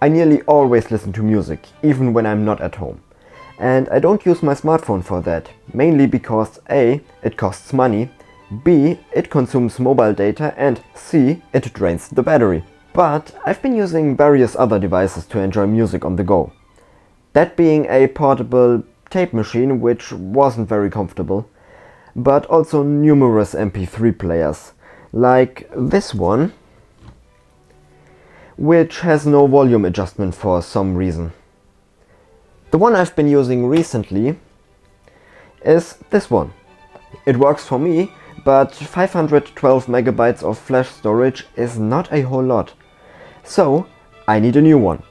I nearly always listen to music, even when I'm not at home. And I don't use my smartphone for that, mainly because A, it costs money, B, it consumes mobile data, and C, it drains the battery. But I've been using various other devices to enjoy music on the go. That being a portable tape machine, which wasn't very comfortable, but also numerous MP3 players, like this one, which has no volume adjustment for some reason. The one I've been using recently is this one. It works for me, but 512 megabytes of flash storage is not a whole lot. So I need a new one.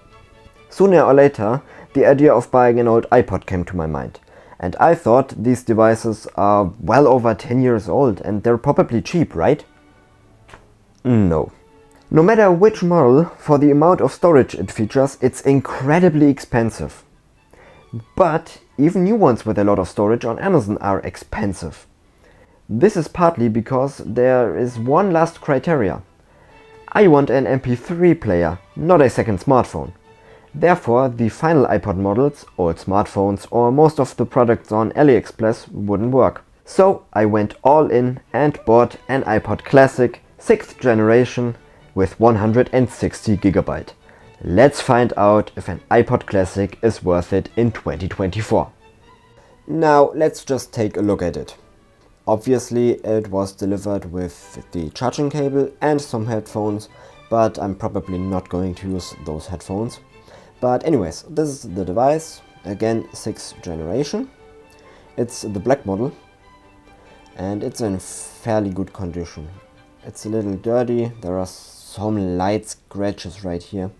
Sooner or later, the idea of buying an old iPod came to my mind. And I thought these devices are well over 10 years old and they're probably cheap, right? No. No matter which model, for the amount of storage it features, it's incredibly expensive. But even new ones with a lot of storage on Amazon are expensive. This is partly because there is one last criteria. I want an MP3 player, not a second smartphone. Therefore, the final iPod models, old smartphones or most of the products on AliExpress wouldn't work. So I went all in and bought an iPod Classic 6th generation with 160 GB. Let's find out if an iPod Classic is worth it in 2024. Now let's just take a look at it. Obviously it was delivered with the charging cable and some headphones, but I'm probably not going to use those headphones. But anyways, this is the device, again 6th generation. It's the black model and it's in fairly good condition. It's a little dirty, there are some light scratches right here,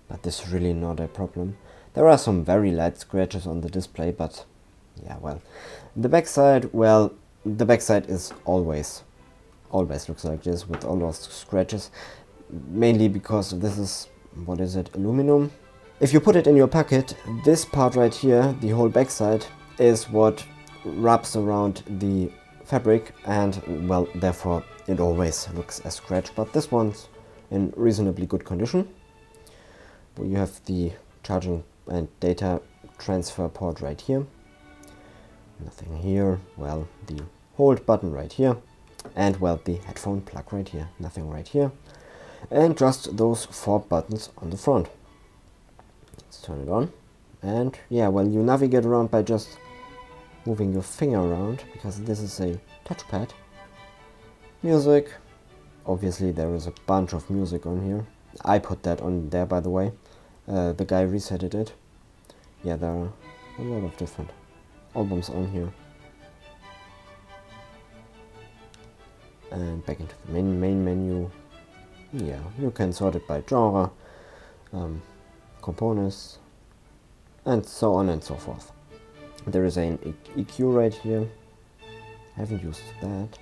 but this is really not a problem. There are some very light scratches on the display, but yeah, well. The backside, well, the backside is always looks like this with all those scratches, mainly because this is, what is it, aluminum. If you put it in your pocket, this part right here, the whole backside, is what wraps around the fabric and, well, therefore it always looks a scratch, but this one's in reasonably good condition. You have the charging and data transfer port right here. Nothing here. Well, the hold button right here. And, well, the headphone plug right here. Nothing right here. And just those 4 buttons on the front. Let's turn it on. And, yeah, well, you navigate around by just moving your finger around, because this is a touchpad. Music. Obviously there is a bunch of music on here. I put that on there, by the way. The guy resetted it. Yeah, there are a lot of different albums on here. And back into the main menu. Yeah, you can sort it by genre, components, and so on and so forth. There is an EQ right here. I haven't used that.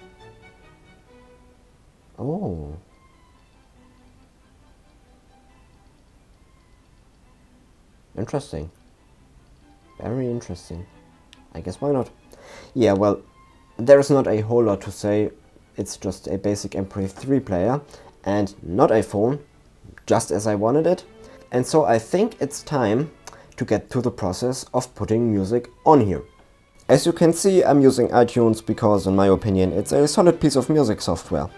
Oh. Interesting. Very interesting. I guess why not? Yeah, well, there's not a whole lot to say. It's just a basic MP3 player and not a phone, just as I wanted it. And so I think it's time to get to the process of putting music on here. As you can see, I'm using iTunes because, in my opinion, it's a solid piece of music software.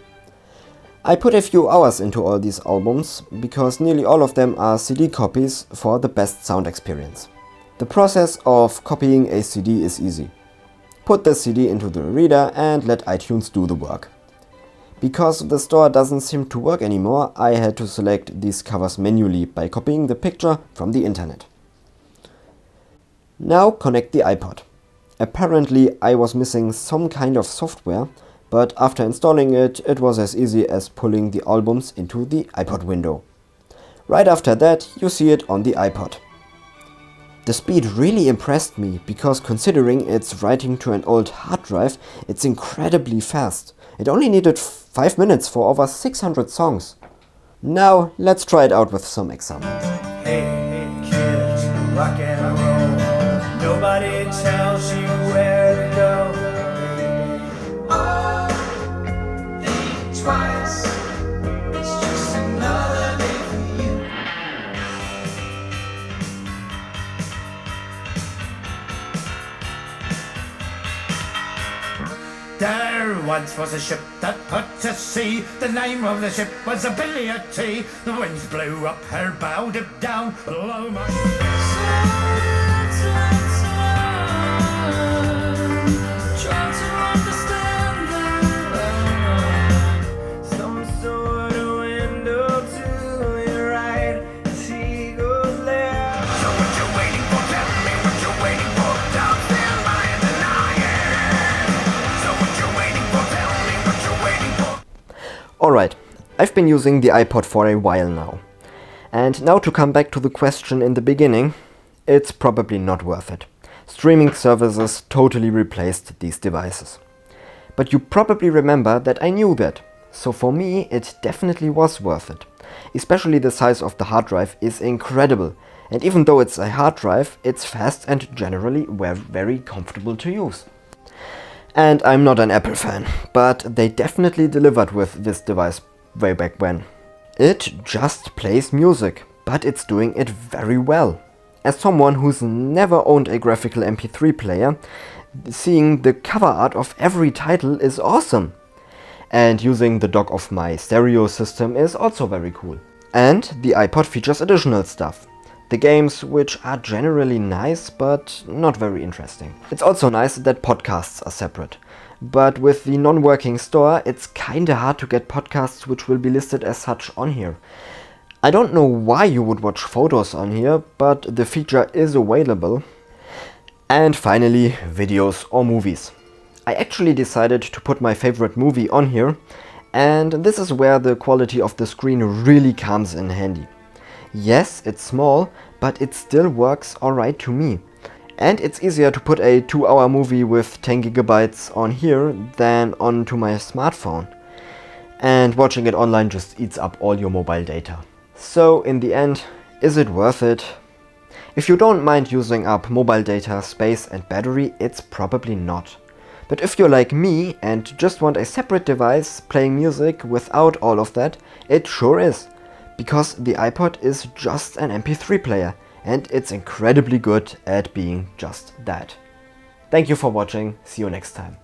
I put a few hours into all these albums because nearly all of them are CD copies for the best sound experience. The process of copying a CD is easy. Put the CD into the reader and let iTunes do the work. Because the store doesn't seem to work anymore, I had to select these covers manually by copying the picture from the internet. Now connect the iPod. Apparently I was missing some kind of software, but after installing it, it was as easy as pulling the albums into the iPod window. Right after that, you see it on the iPod. The speed really impressed me because, considering it's writing to an old hard drive, it's incredibly fast. It only needed 5 minutes for over 600 songs. Now let's try it out with some examples. Hey kids, rock and roll. Nobody tells you where to go. Oh, think twice. It's just another day for you. There once was a ship that put to sea. The name of the ship was obsolete. The winds blew up her bow, dipped down below my... Trying to understand that some sort of window to your right. She goes left. So what you waiting for? Tell me what you're waiting for. Don't stand by and deny it. So what you waiting for? Tell me what you're waiting for. Alright, I've been using the iPod for a while now. And now to come back to the question in the beginning, it's probably not worth it. Streaming services totally replaced these devices. But you probably remember that I knew that, so for me it definitely was worth it. Especially the size of the hard drive is incredible, and even though it's a hard drive, it's fast and generally very comfortable to use. And I'm not an Apple fan, but they definitely delivered with this device way back when. It just plays music, but it's doing it very well. As someone who's never owned a graphical MP3 player, seeing the cover art of every title is awesome. And using the dock of my stereo system is also very cool. And the iPod features additional stuff. The games, which are generally nice, but not very interesting. It's also nice that podcasts are separate. But with the non-working store, it's kinda hard to get podcasts which will be listed as such on here. I don't know why you would watch photos on here, but the feature is available. And finally, videos or movies. I actually decided to put my favorite movie on here, and this is where the quality of the screen really comes in handy. Yes, it's small, but it still works alright to me. And it's easier to put a 2-hour movie with 10 GB on here than onto my smartphone. And watching it online just eats up all your mobile data. So in the end, is it worth it? If you don't mind using up mobile data, space and battery, it's probably not. But if you're like me and just want a separate device playing music without all of that, it sure is. Because the iPod is just an MP3 player and it's incredibly good at being just that. Thank you for watching, see you next time.